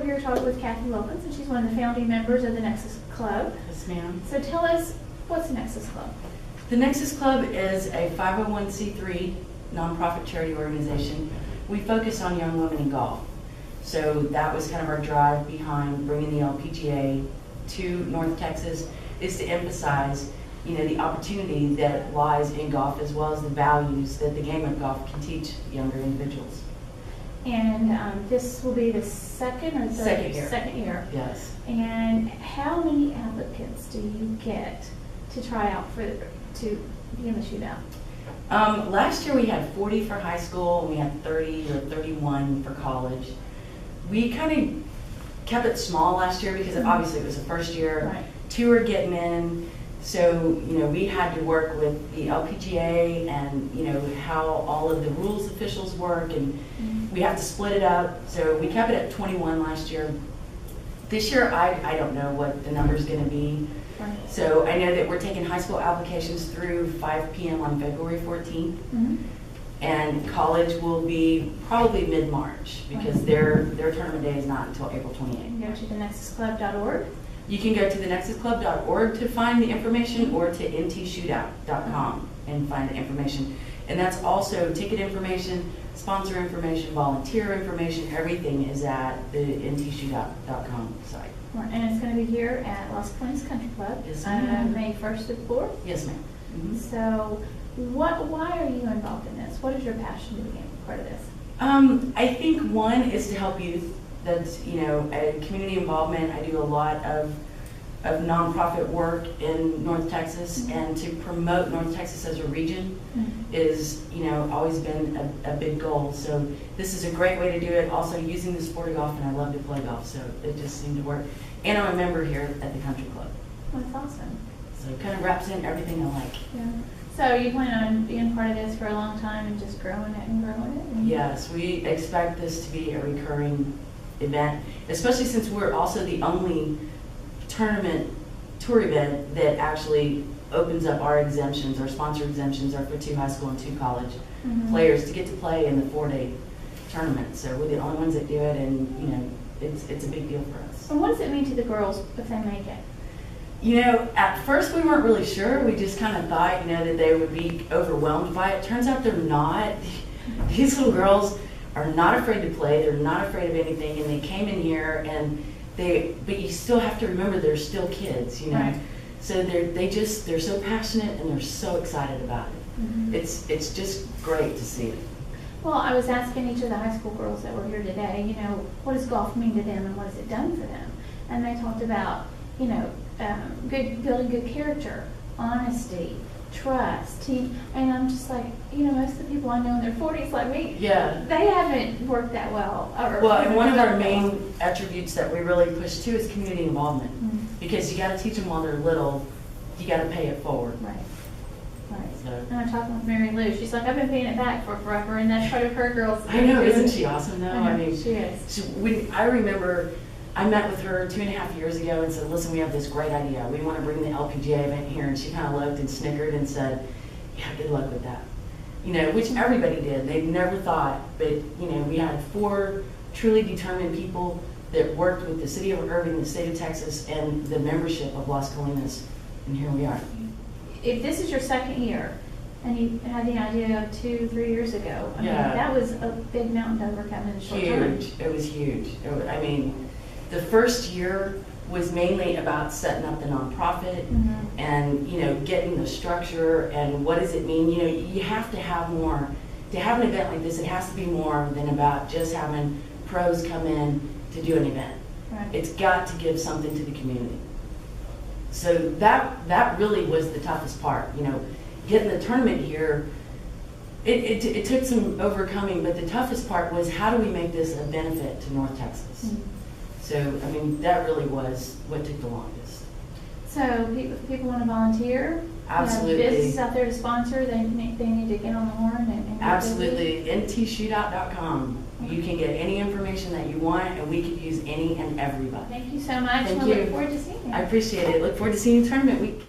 here to talk with Kathy Wilkins, and she's one of the founding members of the Nexus Club. Yes, ma'am. So tell us, what's the Nexus Club? The Nexus Club is a 501c3 nonprofit charity organization. We focus on young women in golf. So that was kind of our drive behind bringing the LPGA to North Texas, is to emphasize, the opportunity that lies in golf, as well as the values that the game of golf can teach younger individuals. And this will be the second or third? Second year. Second year. Yes. And how many applicants do you get to try out to be in the shootout? Last year we had 40 for high school, and we had 30 or 31 for college. We kind of kept it small last year because obviously it was the first year. Right. 2 were getting in, so we had to work with the LPGA and how all of the rules officials work, and we have to split it up. So we kept it at 21 last year. This year I don't know what the number is going to be. Right. So I know that we're taking high school applications through 5 p.m. on February 14th. And college will be probably mid-March because their tournament day is not until April 28th. You can go to thenexusclub.org. You can go to thenexusclub.org to find the information, or to ntshootout.com and find the information. And that's also ticket information, sponsor information, volunteer information. Everything is at the ntshootout.com site. And it's going to be here at Lost Plains Country Club, Yes, ma'am. May 1st to 4th. Yes, ma'am. Mm-hmm. So why are you involved in this? What is your passion to become part of this? I think one is to help youth. That's, a community involvement. I do a lot of nonprofit work in North Texas, and to promote North Texas as a region is, always been a big goal. So this is a great way to do it. Also using the sport of golf, and I love to play golf, so it just seemed to work. And I'm a member here at the country club. That's awesome. So it kind of wraps in everything I like. Yeah. So you plan on being part of this for a long time and just growing it and growing it? And Yes, we expect this to be a recurring event, especially since we're also the only tournament tour event that actually opens up our exemptions. Our sponsor exemptions are for 2 high school and 2 college players to get to play in the 4-day tournament. So we're the only ones that do it, and it's a big deal for us. And what does it mean to the girls if they make it? At first we weren't really sure. We just kind of thought, that they would be overwhelmed by it. Turns out they're not. These little girls are not afraid to play. They're not afraid of anything, and they came in here, and but you still have to remember they're still kids, Right. So they're so passionate, and they're so excited about it. It's just great to see it. Well, I was asking each of the high school girls that were here today, what does golf mean to them and what has it done for them? And they talked about, building good character, honesty, trust, team. And I'm just like, most of the people I know in their 40s like me, Yeah. they haven't worked that well. And one of our main attributes that we really push too is community involvement, because you got to teach them while they're little. You got to pay it forward. Right. So. And I'm talking with Mary Lou. She's like, I've been paying it back for forever, and that's part of her girls. I know, isn't she awesome though? I mean, she is. I remember I met with her 2.5 years ago and said, listen, we have this great idea. We want to bring the LPGA event here. And she kind of looked and snickered and said, yeah, good luck with that. Which everybody did. They'd never thought, but we had 4 truly determined people that worked with the city of Irving, the state of Texas, and the membership of Las Colinas, and here we are. If this is your second year, and you had the idea 2-3 years ago, I mean, that was a big mountain to overcome in a short time. Huge. It was huge. The first year was mainly about setting up the nonprofit and getting the structure and what does it mean. You have to have more. To have an event like this, it has to be more than about just having pros come in to do an event. Right. It's got to give something to the community. So that really was the toughest part. Getting the tournament here, it took some overcoming, but the toughest part was, how do we make this a benefit to North Texas? So, that really was what took the longest. So, people want to volunteer? Absolutely. Businesses out there to sponsor, they need to get on the horn and absolutely. ntshootout.com. You can get any information that you want, and we could use any and everybody. Thank you so much. Thank I you. look forward to seeing you. I appreciate it. Look forward to seeing you tournament week.